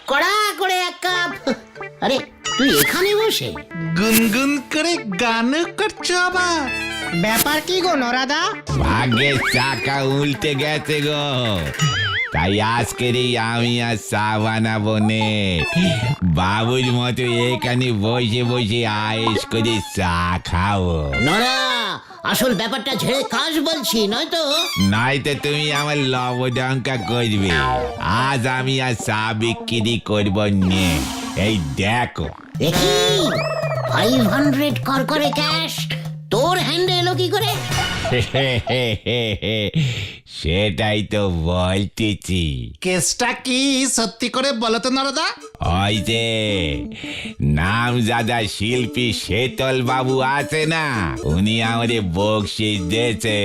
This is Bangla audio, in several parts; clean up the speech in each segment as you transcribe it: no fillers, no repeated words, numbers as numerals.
কড়া করে এক কাপ। আরে তুই এখানে বসে গুনগুন করে গান করছো আবার? ব্যাপার কি গো নরাদা? ভাগ্যের চাকা উল্টে গেছে গো, তাই আজকেরই আমি আর চা বানাবো নে। বাবুর মতো এখানে বসে বসে আয়েস করে চা খাবো। নরা, আসল ব্যাপারটা ঝেড়ে কাশ বলছি, নয়তো নয়তো তুমি আমার লবডঙ্কা করবে। আজ আমি আর চা বিক্রি করবো নে। এই দেখো। দেখি 500 কর করে ক্যাশ তোর হ্যান্ডে এলো কি করে? সেটাই তো বলতেছি। কেসটা কি সত্যি করে বলো তো নরদা? ওই যে নামজাদা শিল্পী শেতল বাবু আছে না, উনি আমাদের বকশিস দিয়েছে।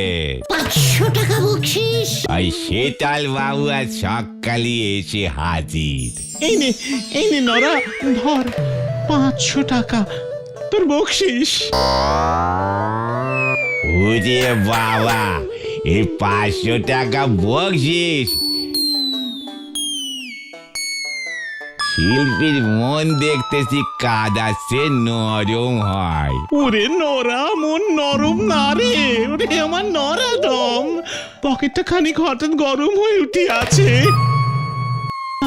500 টাকা বকশিস? ওই শেতল বাবু আজ সকালে এসে হাজির। এই নে নরা, ধর 500 টাকা তোর বকশিস। ওরে বাবা, এই 500 টাকা বকশিস! শিল্পীর মন দেখতেছি কাদাচ্ছে নরম হয়। ওরে নরা, মন নরম না রে, ওরে আমার নরাদম। পকেটটা খানিক হঠাৎ গরম হয়ে উঠে আছে।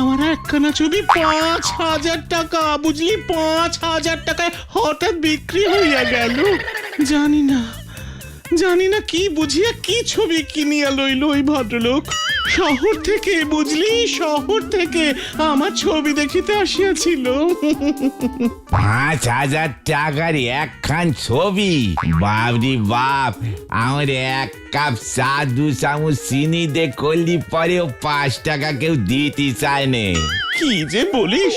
আমার একখানা ছবি 5,000 টাকা, বুঝলি, 5,000 টাকায় হঠাৎ বিক্রি হইয়া গেল। জানি না কি বুঝিয়া কি ছবি কিনিয়া লইল ওই ভদ্রলোক। শহর থেকে, বুঝলি, শহর থেকে আমার ছবি দেখিতে আসিয়াছিল। 5,000 টাকার একখান ছবি? বাপরি বাপ, আমার এক কাপ চা 2 চামচ চিনি দে করলি পরেও 5 টাকা কেউ দিতে চায় নে। কি যে বলিস,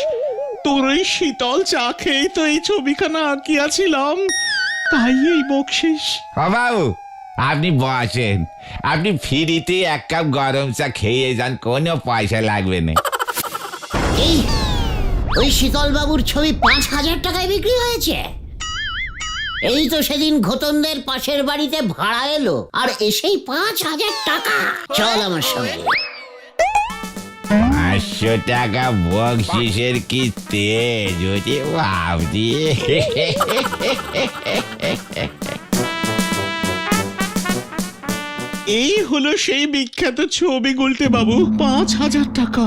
তোর ওই শীতল চা খেয়েই তো এই ছবিখানা আঁকিয়াছিলাম, তাই এই বকশিস। বাবু আপনি বসেন, আপনি ফ্রিতে 1 কাপ গরম চা খেয়ে যান, কোনো পয়সা লাগবে না। এই ওই শীতল বাবুর ছবি 5,000 টাকায় বিক্রি হয়েছে? এই তো সেদিন ঘোতনদের পাশের বাড়িতে ভাড়া এলো আর এসেই 5,000 টাকা। চল আমার সঙ্গে। 500 টাকা বকশিসের কি তেজ হচ্ছে বাবজি। এই হলো সেই বিখ্যাত ছবি গুলটে বাবু। 5,000 টাকা,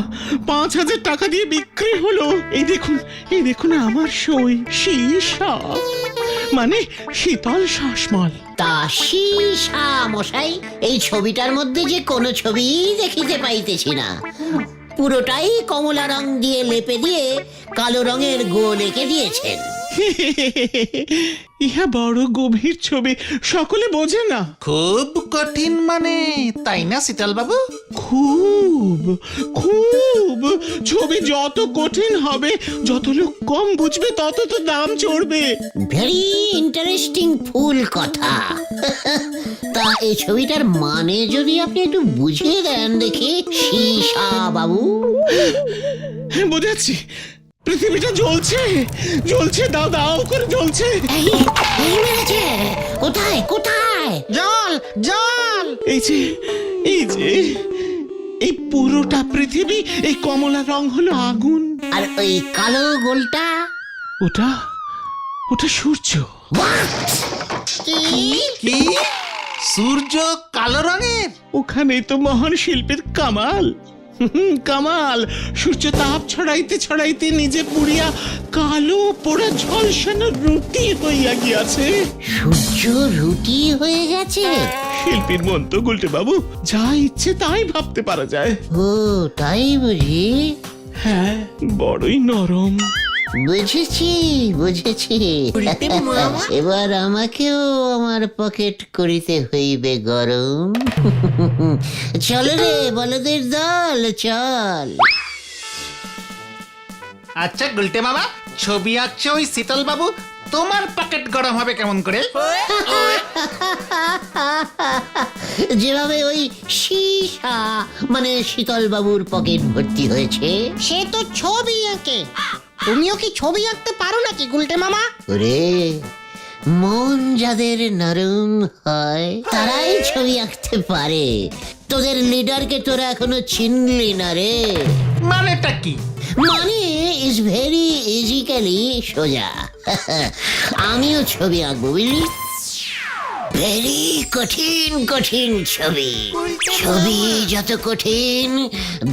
5,000 টাকা দিয়ে বিক্রি হলো। এই দেখুন আমার সই, সীসা মানে শীতল শাসমল। তা সীসা মশাই, এই ছবিটার মধ্যে যে কোনো ছবি দেখিতে পাইতেছি না। পুরোটাই কমলা রং দিয়ে লেপে দিয়ে কালো রঙের গোল এঁকে দিয়েছেন। ইহা বড় গভীর ছবি, সকলে বোঝে না। খুব কঠিন মানে, তাই না শীতল বাবু? খুব খুব ছবি যত কঠিন হবে, যত লোক কম বুঝবে, তত তো দাম চড়বে। ভেরি ইন্টারেস্টিং ফুল কথা। তা এই ছবিটার মানে যদি আপনি একটু বুঝিয়ে দেন দেখি সীসা বাবু। বুঝাচ্ছি, পৃথিবীটা জ্বলছে জ্বলছে, দাও দাও করে জ্বলছে। এই মেরেছে। কোথায় কোথায়? জল জল, এই যে এই পুরোটা পৃথিবী, এই কমলা রং হলো আগুন। আর ওই কালো গোলটা? ওটা সূর্য। কি? সূর্য কালো রঙের? ওখানেই তো মহান শিল্পীর কামাল। কামাল, সূর্য তাপ ছড়াইতে ছড়াইতে নিজে পুড়িয়া কালো পোড়া ঝলসানো রুটি হইয়া গিয়াছে। সূর্য রুটি হয়ে গেছে? শিল্পীর মন তো গুলটে বাবু, যা ইচ্ছে তাই ভাবতে পারা যায়। ও তাই বুঝি? হ্যাঁ, বড়ই নরম। বুঝেছি। এবার আমাকেও আমার পকেট করিতে হইবে গরম। চল রে বলদের দল, চল। আচ্ছা গুলটে মামা, ছবি আঁকছে ওই শীতল বাবু, তোমার পকেট গরম হবে কেমন করে? যেভাবে ওই সীসা মানে শীতল বাবুর পকেট ভর্তি হয়েছে। সে তো ছবি আঁকে, তুমিও কি ছবি আঁকতে পারো নাকি গুলটে মামা? ওরে, মন যাদের নরম হয় তারাই ছবি আঁকতে পারে। তোদের লিডারকে তোরা এখনো চিনলি না রে। মানেটা কি? মানে ইজ ভেরি ইজিক্যালি সোজা। আমিও ছবি আঁকবো বুঝলি, ভেরি কঠিন কঠিন ছবি। ছবি যত কঠিন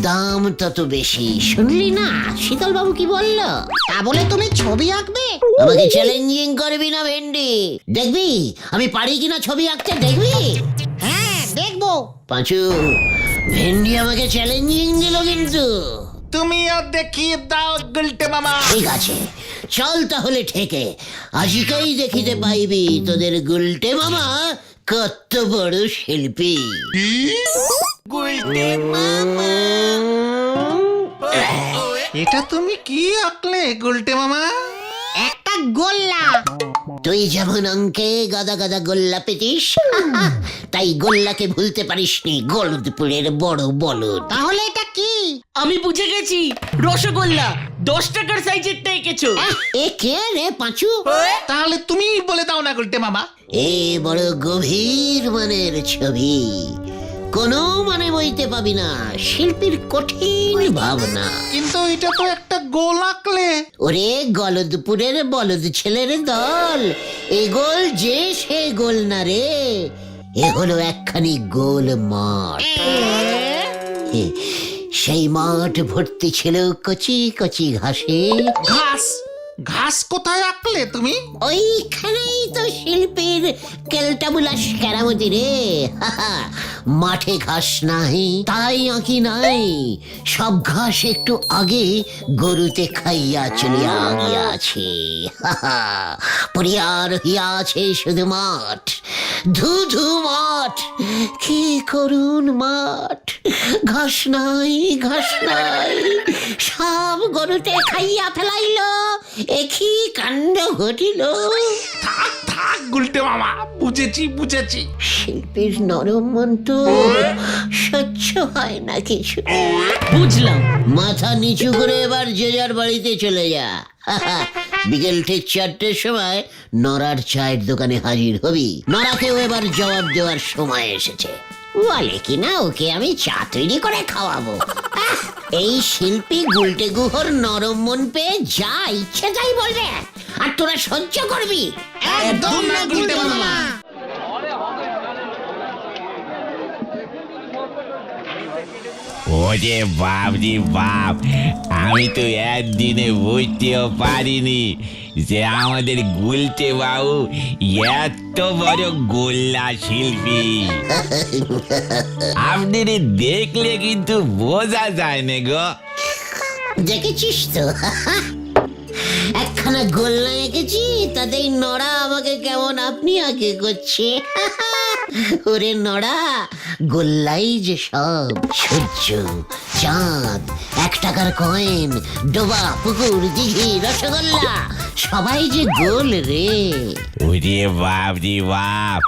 দাম তত বেশি। শুনলি না শীতল বাবু কি বললো? তা বলে তুমি ছবি আঁকবে? আমাকে চ্যালেঞ্জিং করবি না ভেন্ডি, দেখবি আমি পারি কিনা ছবি আঁকতে, দেখবি? হ্যাঁ দেখবো। পাঁচু, ভেন্ডি আমাকে চ্যালেঞ্জিং দিল কিন্তু। তুমিও দেখিয়ে দাও গুলটে মামা। ঠিক আছে চল তাহলে ঠেকে, আজকেই দেখিতে পাইবি তোদের গুলটে মামা কত বড় শিল্পী। এটা তুমি কি আঁকলে গুলটে মামা? একটা গোল্লা। তুই যেমন অঙ্কে গাদা গাদা গোল্লা পেতিস, তাই গোল্লাকে ভুলতে পারিসনি, গলদপুরের বড় বলদ। তাহলে এটা কি? আমি বুঝে গেছি, রসগোল্লা 10 টাকার সাইজেরটা এঁকেছো। এ কে রে পাঁচু? তাহলে তুমি বলে দাও না গুলটে মামা। এ বড় গভীর মানের ছবি, কোনো মানে বইতে পাবি না, শিল্পীর কঠিন ভাবনা। কিন্তু এটা তো একটা গোল আঁকলে। ওরে গলদপুরের বলদ ছেলের দল, এ গোল যে সে গোল না রে, এ হলো একখানি গোল মাঠ। সেই মাঠ ভর্তি ছিল কচি কচি ঘাসে। ঘাস? ঘাস কোথায় আঁকলে তুমি? ওইখানেই তো শিল্পীর কেলটাবুলাস কেরামতি রে। মাঠে ঘাস নাই তাই আঁকি নাই, সব ঘাস একটু আগে গরুতে খাইয়া চলিয়া গিয়াছে। পরিয়ার হইয়াছে শুধু মাঠ, ধু ধু মাঠ, কি করুন মাঠ, ঘাস নাই ঘাস নাই, সব গরুতে খাইয়া ফেলাইল, একই কাণ্ড ঘটিল। থাক থাক গুলটে মামা, বুঝেছি বুঝেছি। শিল্পীর নরম মন তো সহ্য হয় না কিছু। বুঝলাম। মাথা নিচু করে এবার যে যার বাড়িতে চলে যা। বিকেল ঠিক 4টের সময় নরার চায়ের দোকানে হাজির হবি। নরাকেও এবার জবাব দেওয়ার সময় এসেছে। বলে কিনা ওকে আমি চা তৈরি করে খাওয়াবো। এই শিল্পী গুলটে গুহর নরম মন পেয়ে যা ইচ্ছে তাই বলবে, আর তোরা সহ্য করবি? একদম না গুলটে মামা। ওরে বাপ রে বাপ, আমি তো একদিনে বুঝতেও পারিনি যে আমাদের গুলটে বাবু এত বড় গোল্লা শিল্পী। আপনাদের দেখলে কিন্তু বোঝা যায় না গো। দেখেছিস তো একখানা গোল্লা এঁকেছি, তাতেই নড়া আমাকে কেমন আপনি আগে করছে। ওরে নড়া, গোল্লাই যে সব, সূর্য, চাঁদ, 1 টাকার কয়েন, ডোবা, পুকুর, দিঘি, রসগোল্লা, সবাই যে গোল রে। ওরে বাপ রে বাপ,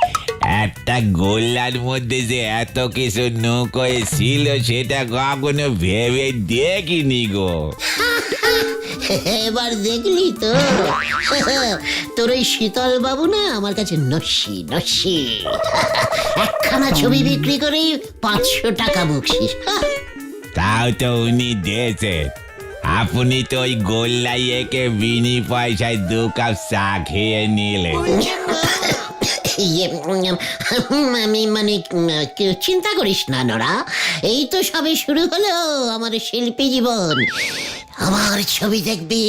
একটা গোল্লার মধ্যে যে এত কিছু নৌকোয় ছিল সেটা কখনো ভেবে দেখিনি গো। এবার দেখলি তো, তোর ওই শীতল বাবু না আমার কাছে নস্যি নস্যি, একখানা ছবি বিক্রি করেই 500 টাকা বকশিস। তাও তো উনি দিয়েছেন, আপনি তো ওই গোল্লাই একে বিনি পয়সায় 2 কাপ চা খেয়ে নিলেন। আমি মানে চিন্তা করিস না নরা, এই তো সবে শুরু হলো আমার শিল্পী জীবন। আমার ছবি দেখবি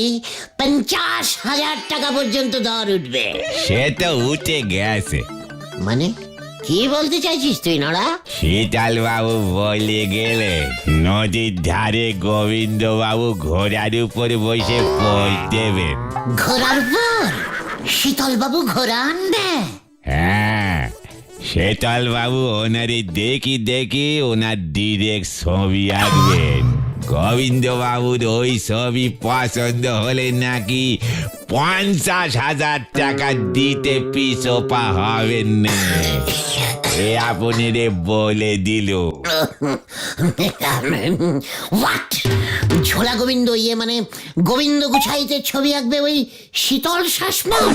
50,000 টাকা পর্যন্ত দর উঠবে। সে তো উঠে গেছে। মানে কি বলতে চাইছিস তুই নরা? শীতল বাবু বলে গেলে নদীর ধারে গোবিন্দ বাবু ঘোড়ার উপর বসে পোজ দেবেন। ঘোড়ার পর শীতল বাবু ঘোড়া আনবে? হ্যাঁ, শীতল বাবু ওনারে দেখি দেখি ওনার ডিরেক্ট ছবি আঁকবেন। গোবিন্দ বাবুর ওই ছবি পছন্দ হলে নাকি 50,000 টাকা দিতে পিছপা হবেন না, এ আপনি রে বলে দিল। What? ঝোলা গোবিন্দ মানে গোবিন্দ গুছাইতে ছবি আঁকবে ওই শীতল শাসমল,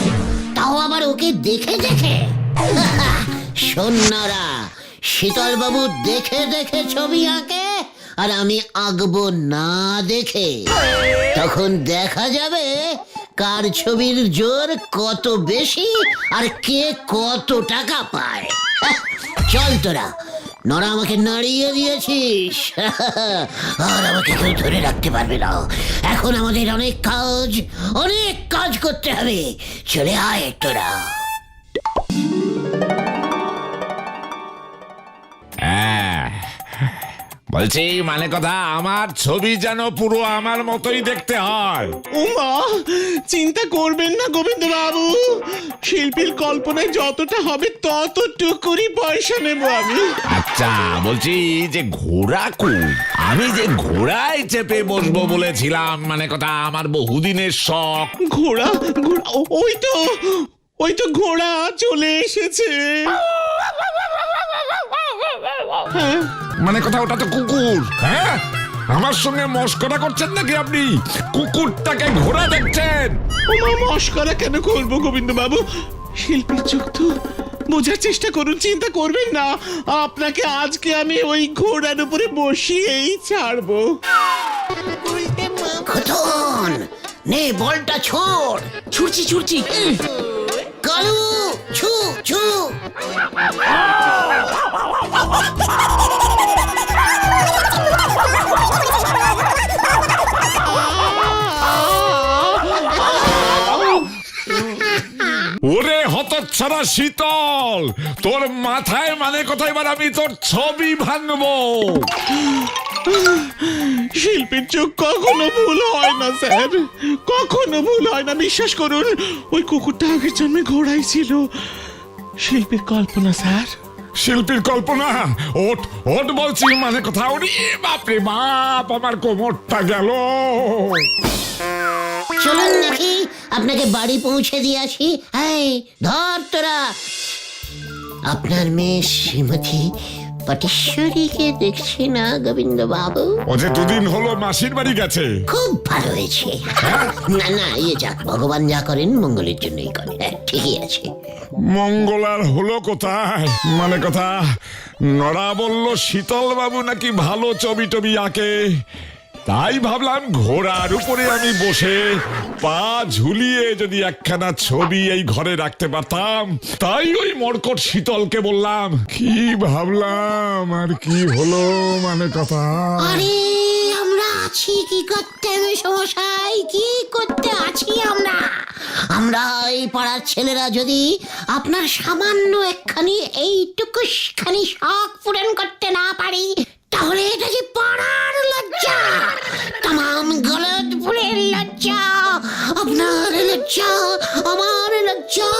তাও আবার ওকে দেখে দেখে। সন্ন্যারা শীতল বাবু দেখে দেখে ছবি আঁকে আর আমি আঁকবো না দেখে। তখন দেখা যাবে কার ছবির জোর কত বেশি আর কে কত টাকা পায়। চল তোরা, নরা আমাকে নাড়িয়ে দিয়েছিস, আর আমাকে কেউ ধরে রাখতে পারবে না। এখন আমাদের অনেক কাজ করতে হবে। চলে আয় তোরা। বলছি মানে কথা, আমার ছবি যেন পুরো আমার মতোই দেখতে হয়। উমা, চিন্তা করবেন না গোবিন্দ বাবু, শিল্পীর কল্পনায় যতটা হবে ততটুকুরই পয়সা নেব আমি। আচ্ছা বলছি যে ঘোড়া কই? আমি যে ঘোড়ায় চেপে বসবো বলেছিলাম, মানে কথা আমার বহুদিনের শখ। ঘোড়া ঘোড়া ওই তো ঘোড়া চলে এসেছে। হ্যাঁ, মানে কথা ওটা তো কুকুর। হ্যাঁ, আমার সঙ্গে মস্করা করছেন নাকি আপনি? কুকুরটাকে ঘোড়া দেখছেন? ওমা, মস্করা কেন করবো গোবিন্দ বাবু? শিল্পীর চোখ তো, বোঝার চেষ্টা করুন, চিন্তা করবেন না। আপনাকে আজকে আমি ওই ঘোড়ার উপরে বসিয়েই ছাড়বো। খতন, নে বলটা ছোড়। ছুটছি কালু, ছু ছু। ওরে হতচ্ছাড়া শীতল, তোর মাথায় মানে কথা এবার আমি তোর ছবি ভাঙবো। শিল্পীর চোখ কখনো ভুল হয় না স্যার, কখনো ভুল হয় না, বিশ্বাস করুন। ওই কুকুরটা আগের জন্মে ঘোড়াই ছিল। শিল্পীর কল্পনা স্যার। শিল্পীর কল্পনা? ওঠ ওঠ বলছি, মানে কথা। ওরে বাপরে বাপ, আমার কোমরটা গেল। চলুন দেখি আপনাকে বাড়ি পৌঁছে দিয়ে আসি। এই ধর তোরা। আপনার মেয়ে শ্রীমতী পটেশ্বরীকে দেখছি না গোবিন্দ বাবু? ও যে দুদিন হলো মাসির বাড়ি গেছে। খুব ভালো হয়েছে। না না, যাক, ভগবান যা করেন মঙ্গলের জন্যই করেন। ঠিকই আছে। মঙ্গল আর হলো কোথায়? মানে কথা, নড়া বলল শীতল বাবু নাকি ভালো ছবি টবি আঁকে, তাই ভাবলাম ঘোড়ার উপরে আমি বসে পা ঝুলিয়ে যদি একখানা ছবি এই ঘরে রাখতে পারতাম। তাই ওই মরকট শীতলকে বললাম। কি ভাবলাম আর কি হলো, মানে কথা। আরে আমরা আছি কি করতে মশাই, কি করতে আছি আমরা? আমরা এই পাড়ার ছেলেরা যদি আপনার সামান্য একখানি এইটুকুখানি শখ পূরণ করতে না পারি, তাহলে এটা যে পাড়ার লজ্জা, তাম গলদপুরের লজ্জা, আপনার লজ্জা, আমার লজ্জা।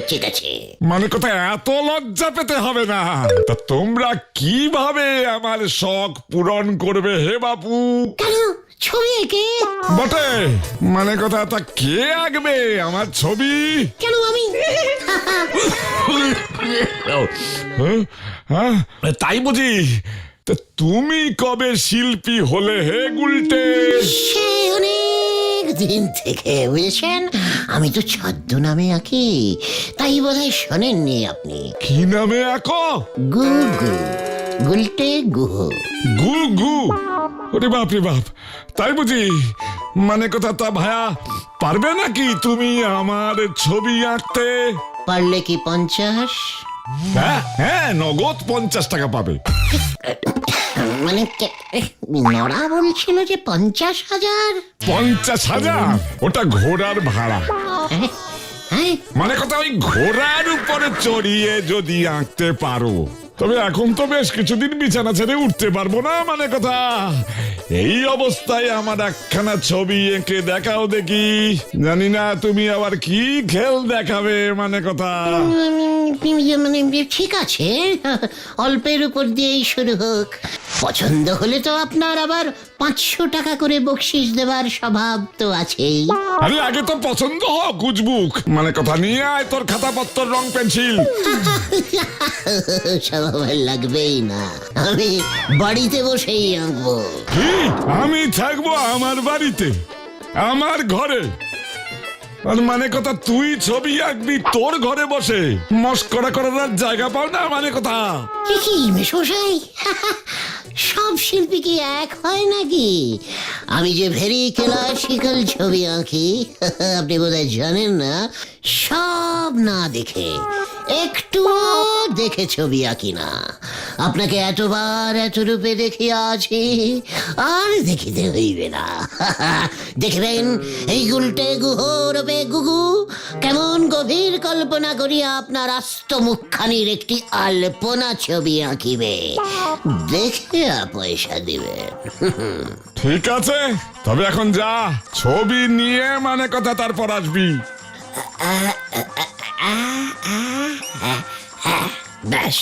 ঠিক আছে, মানে কথা এত লজ্জা পেতে হবে না। তা তোমরা কিভাবে আমার শখ পূরণ করবে হে বাপু? কেন ছবি এঁকে? বটে, মানে কথা, তা কে আঁকবে আমার ছবি? কেন আমি? হ্যাঁ, তাই বুঝি? তা তুমি কবে শিল্পী হলে হে গুলটে? সে অনেক দিন থেকে, বুঝেছেন। আমি তো ছদ্মনামে আঁকি, তাই বোধহয় শোনেননি আপনি। কি নামে আঁকো? গুগু, গুলটে গুহ। গু গু? ওরে বাপ রে বাপ, তাই বুঝি? মানে কথা, তা ভায়া পারবে নাকি তুমি আমার ছবি আঁকতে? পারলে কি 50? হ্যাঁ হ্যাঁ, নগদ 50 টাকা পাবে। মানে নড়া বলছিল যে 50,000। 50,000? ওটা ঘোড়ার ভাড়া। হ্যাঁ, মানে কথা, ওই ঘোড়ার উপরে চড়িয়ে যদি আঁকতে পারো, তবে এখন তো বেশ কিছুদিন বিছানা ছেড়ে উঠতে পারবো না। মানে কথা, এই অবস্থায় আমার একখানা ছবি এঁকে দেখাও দেখি। জানি না তুমি আবার কি খেল দেখাবে। মানে কথা, মানে ঠিক আছে, অল্পের উপর দিয়েই শুরু হোক। পছন্দ হলে তো আপনার আবার 500 টাকা করে বকশিস দেওয়ার স্বভাব তো আছেই। আরে আগে তো পছন্দ হোক গুজবুক, মানে কথা নিয়ে আয় তোর খাতাপত্র রং পেন্সিল। স্বভাব আর লাগবেই না, আমি বাড়িতে বসেই আঁকবো। কি আমি থাকবো আমার বাড়িতে, আমার ঘরে? আর মানে কথা তুই ছবি আঁকবি তোর ঘরে বসে? মস্করা করার আর জায়গা পাও না মানে কথা? কি মেশমশাই, সব শিল্পী কি এক হয় নাকি? আমি যে ভেরি ক্লাসিক্যাল ছবি আঁকি, আপনি বোধহয় জানেন না। সব না দেখে, একটুও দেখে ছবি আঁকি না। আপনাকে এতবার এত রূপে দেখিয়াছি, আর দেখিতে হইবে না। দেখবেন এই গুলটে গুহ রূপে গুগু কেমন গভীর কল্পনা করিয়া আপনার আস্ত মুখখানির একটি আলপনা ছবি আঁকিবে, দেখে পয়সা দিবে। ঠিক আছে, তবে এখন যা, ছবি নিয়ে মানে কথা তারপর আসবি। ব্যাস,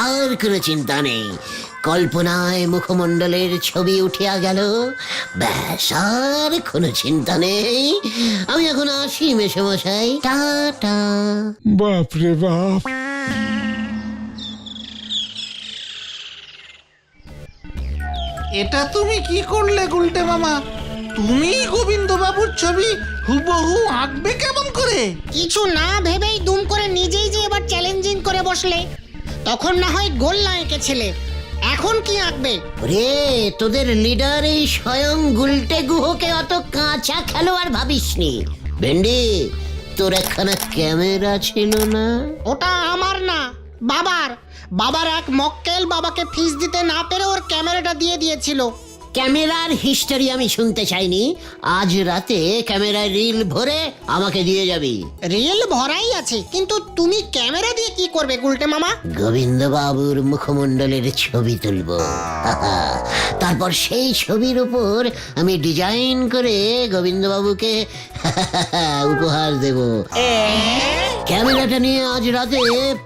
আর কোনো চিন্তা নেই। কল্পনায় মুখমণ্ডলের ছবি উঠিয়া গেল, ব্যাস আর কোনো চিন্তা নেই। আমি এখন আসি মেশমশাই, টাটা। বাপরে বাপ, এটা তুমি কি করলে গুলটে মামা? তুমি গোবিন্দ বাবুর ছবি হুবহু আঁকবে কেমন করে? কিছু না ভেবেই দুম করে নিজেই যে এবার চ্যালেঞ্জিং করে বসলে, তখন না হয় গোল্লা এঁকেছিলে, এখন কি আঁকবে? রে, তোদের লিডার এই স্বয়ং গুলটে গুহকে অত কাঁচা খেলোয়াড় ভাবিসনি। ভেন্ডি, তোর একখানা ক্যামেরা ছিল না? ওটা আমার না, বাবার এক মক্কেল বাবাকে ফিস দিতে না পেরে ওর ক্যামেরাটা দিয়ে দিয়েছিল। ক্যামেরার হিস্টোরি আমি শুনতে চাইনি। আজ রাতে ক্যামেরায় রিল ভরে আমাকে দিয়ে যাবি। রিল ভরাই আছে, কিন্তু তুমি ক্যামেরা দিয়ে কি করবে গুলটে মামা? গোবিন্দ বাবুর মুখমণ্ডলের ছবি তুলব, তারপর সেই ছবির উপর আমি ডিজাইন করে গোবিন্দ বাবুকে উপহার দেব। ক্যামেরাটা নিয়ে আজ রাতে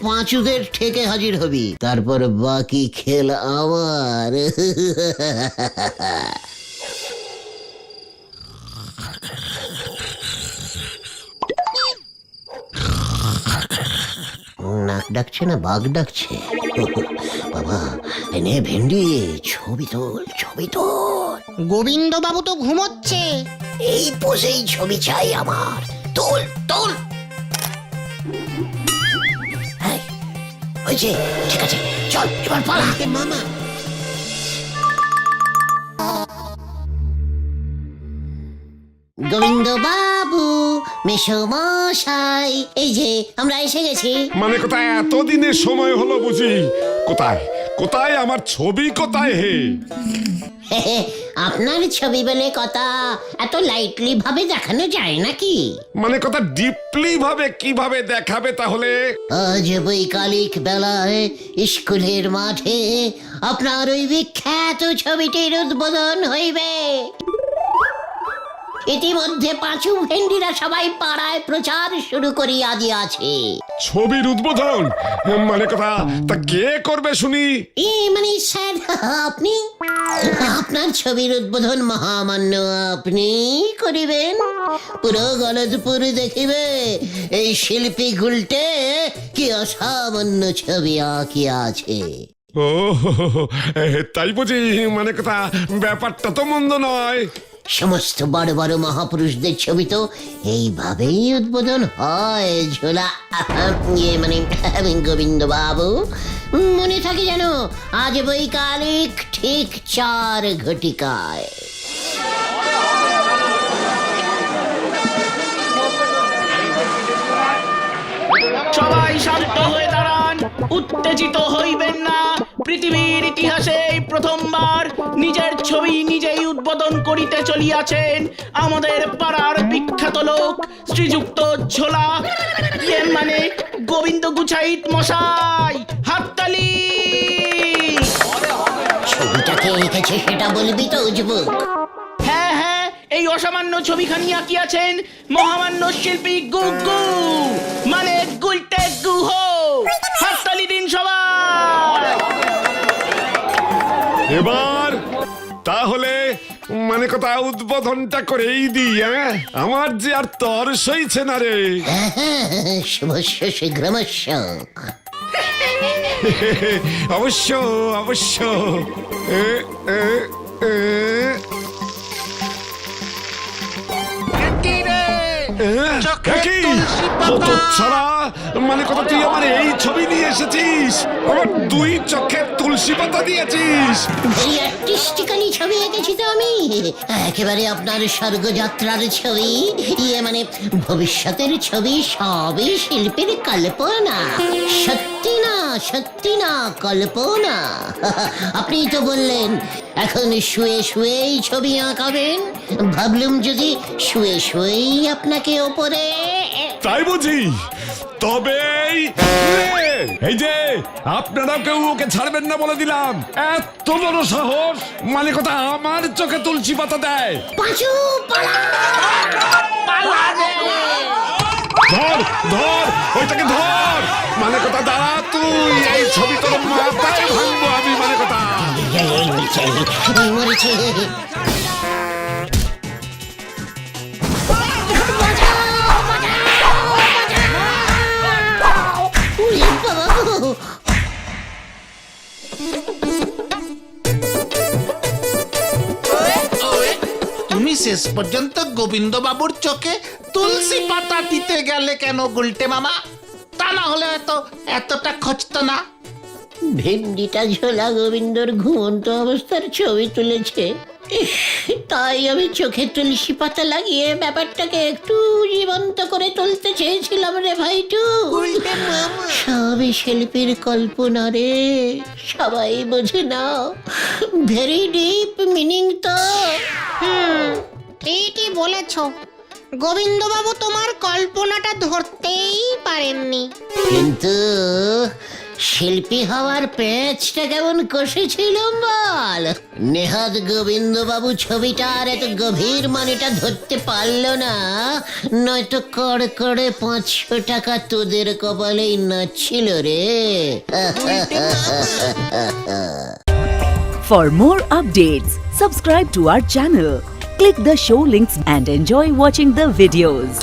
পাঁচুদের ঠেকে হাজির হবি, তারপর বাকি খেল আমার। নাক ডাকছে না বাঘ ডাকছে? বাবা, এনে ভেন্ডি, ছবি তোল, ছবি তোল। গোবিন্দ বাবু তো ঘুমোচ্ছে। এই পোজেই ছবি চাই আমার, তোল তোল। এই, হয়েছে, ঠিক আছে, চল এবার পালা। মামা, গোবিন্দ বাবু, মেশমশাই, এই যে আমরা এসে গেছি। মানে কথা এতদিনের সময় হলো বুঝি? কোথায় কোথায় আমার ছবি, কোথায় হে? আপনার ছবি বলে কথা, এত লাইটলি ভাবে দেখানো যায় নাকি? মানে কথা ডিপলি ভাবে কিভাবে দেখাবে তাহলে? আজ বৈকালিক বেলায় স্কুলের মাঠে আপনার ওই বিখ্যাত ছবিটির উদ্বোধন হইবে। ইতিমধ্যে পাঁচু ভেন্ডিরা সবাই পাড়ায় প্রচার শুরু করিয়া দিয়াছে। ছবির উদ্বোধন? মানে কথা তা কে করবে শুনি? মানে স্যার, আপনি। আপনার ছবির উদ্বোধন মহামান্য আপনি করিবেন। পুরো গলদপুর দেখিবে এই শিল্পী গুলটে কি অসামান্য ছবি আঁকিয়াছে। ও তাই বুঝি? মানে কথা ব্যাপারটা তো মন্দ নয়। সমস্ত বড় বড় মহাপুরুষদের ছবি তো এইভাবেই উদ্বোধন হয়। ঝোলা মানে গোবিন্দ বাবু, মনে থাকে যেন আজ বৈকালিক ঠিক 4 ঘটিকায়। সবাই শান্ত হয়ে দাঁড়ান, উত্তেজিত হইবেন না। পৃথিবীর ইতিহাসে এই প্রথমবার নিজের ছবি নিজেই উদ্বোধন করিতে চলিয়াছেন আমাদের পাড়ার বিখ্যাত লোক শ্রীযুক্ত ঝোলা, মানে গোবিন্দ গুছাইত মশাই। হাততালি। ছবিটাকে এঁকেছে সেটা বলবি তো যুবক? হ্যাঁ হ্যাঁ, এই অসামান্য ছবিখানি আঁকিয়াছেন মহামান্য শিল্পী গুগু, মানে গুলটে গুহ। হাততালি দিন সবাই। কথা উদ্বোধনটা করেই দি, হ্যাঁ? আমার যে আর তর সইছে না রে। শুভস্য শীঘ্রমস্য। অবশ্য অবশ্য এ, এ, এ, চোখে কি? তুলসী পাতা। কত ছাড়া, মানে কথা তুই আমার এই ছবি নিয়ে এসেছিস, আমার 2 চোখে তুলসী পাতা দিয়েছিস। ভেরি আর্টিস্টিক্যালি ছবি এঁকেছি তো আমি, একেবারে আপনার স্বর্গযাত্রার ছবি, মানে ভবিষ্যতের ছবি, সবই শিল্পীর কল্পনা, সত্যি না কল্পনা। আপনি তো বললেন এখন শুয়ে শুয়েই ছবি আঁকাবেন, ভাবলুম যদি শুয়ে শুয়েই আপনাকে ওপরে। তাই বুঝি? তবেই এই যে আপনারাও কেউ ওকে ছাড়বেন না বলে দিলাম। এত বড় সাহস, মানে কথা আমার চোখে তুলসী পাতা দেয়। পাঁচু পালা! ধর ধর ওইটাকে ধর, মানে কথা দাঁড়া তুই, এই ছবি তোর মাথায় ভাঙবো আমি, মানে কথা। মরেছে। ওরে বাবা গো! তুমি শেষ পর্যন্ত গোবিন্দ বাবুর চোখে তুলসী পাতা দিতে গেলে কেন গুলটে মামা? তা না হলে এতটা খচত না। ভেন্ডিটা ঝোলা গোবিন্দর ঘুমন্ত অবস্থার ছবি তুলেছে, তাই আমি চোখে তুলসী পাতা লাগিয়ে ব্যাপারটাকে একটু জীবন্ত করে তুলতে চেয়েছিলাম রে ভাইটু। সবই শিল্পীর কল্পনা রে, সবাই বোঝে না, ভেরি ডিপ মিনিং তো। ঠিকই বলেছ, গোবিন্দবাবু তোমার কল্পনাটা ধরতেই পারেননি। কিন্তু শিল্পী হওয়ার পেঁচটা কেমন কষেছিলাম বল। নেহাত গোবিন্দবাবু ছবিটার এত গভীর মানেটা ধরতে পারলো না, নয়তো কড় করে 500 টাকা তোদের কপালেই নাচছিল রে। For more updates, subscribe to our channel, click the show links and enjoy watching the videos.